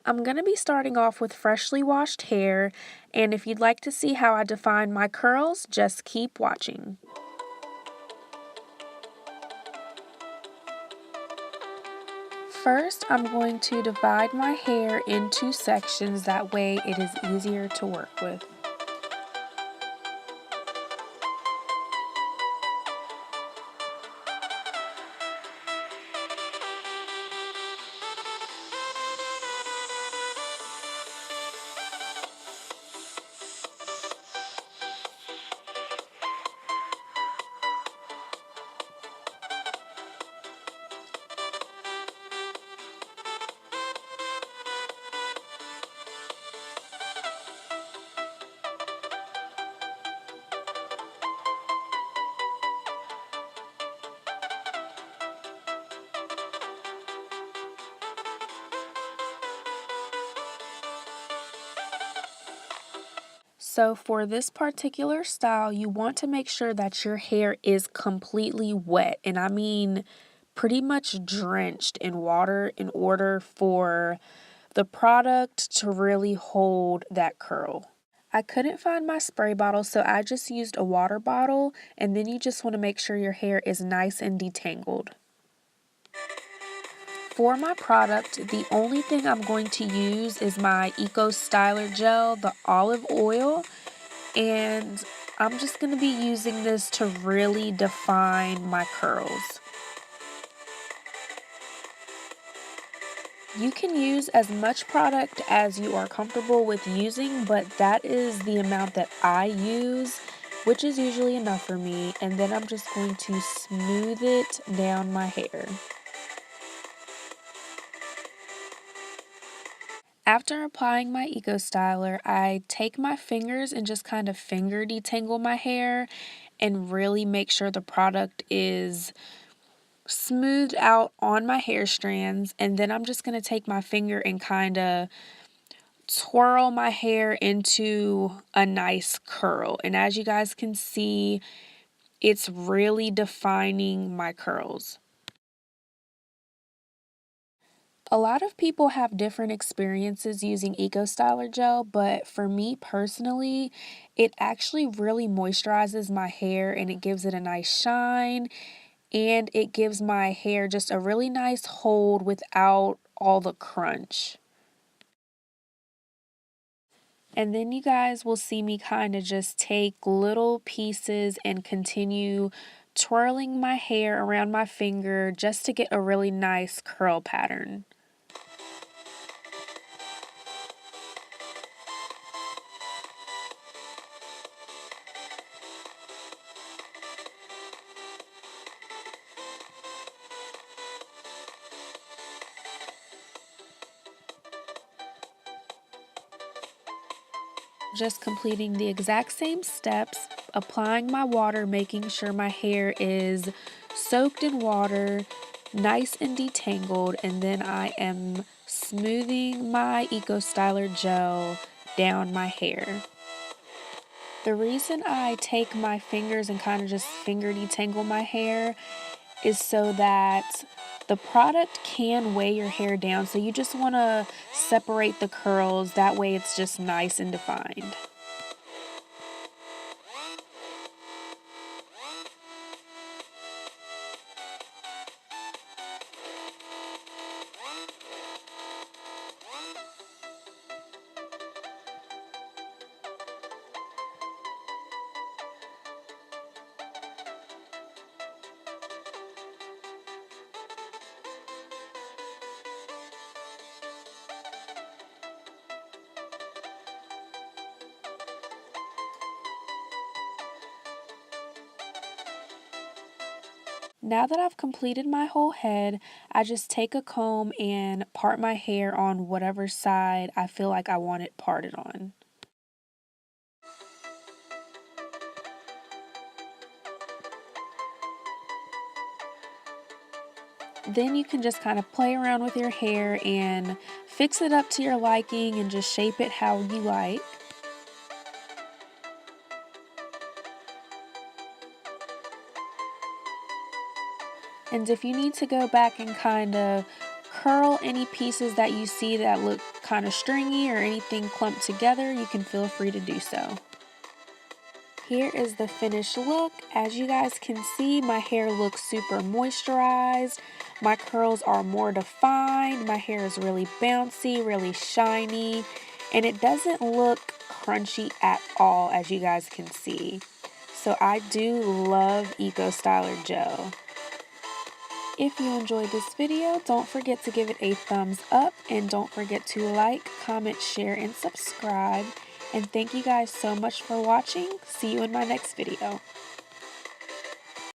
I'm going to be starting off with freshly washed hair, and if you'd like to see how I define my curls, just keep watching. First, I'm going to divide my hair into sections, that way it is easier to work with. So for this particular style, you want to make sure that your hair is completely wet, and I mean pretty much drenched in water in order for the product to really hold that curl. I couldn't find my spray bottle, so I just used a water bottle, and then you just want to make sure your hair is nice and detangled. For my product, the only thing I'm going to use is my Eco Styler Gel, the olive oil, and I'm just going to be using this to really define my curls. You can use as much product as you are comfortable with using, but that is the amount that I use, which is usually enough for me, and then I'm just going to smooth it down my hair. After applying my Eco Styler, I take my fingers and just kind of finger detangle my hair and really make sure the product is smoothed out on my hair strands, and then I'm just going to take my finger and kind of twirl my hair into a nice curl. And as you guys can see, it's really defining my curls. A lot of people have different experiences using Eco Styler Gel, but for me personally, it actually really moisturizes my hair and it gives it a nice shine, and it gives my hair just a really nice hold without all the crunch. And then you guys will see me kind of just take little pieces and continue twirling my hair around my finger just to get a really nice curl pattern. Just completing the exact same steps, applying my water, making sure my hair is soaked in water, nice and detangled, and then I am smoothing my Eco Styler Gel down my hair. The reason I take my fingers and kind of just finger detangle my hair is so that the product can weigh your hair down, so you just want to separate the curls, that way it's just nice and defined. Now that I've completed my whole head, I just take a comb and part my hair on whatever side I feel like I want it parted on. Then you can just kind of play around with your hair and fix it up to your liking and just shape it how you like. And if you need to go back and kind of curl any pieces that you see that look kind of stringy or anything clumped together, you can feel free to do so. Here is the finished look. As you guys can see, my hair looks super moisturized. My curls are more defined. My hair is really bouncy, really shiny, and it doesn't look crunchy at all, as you guys can see. So I do love Eco Styler Gel. If you enjoyed this video, don't forget to give it a thumbs up, and don't forget to like, comment, share, and subscribe. And thank you guys so much for watching. See you in my next video.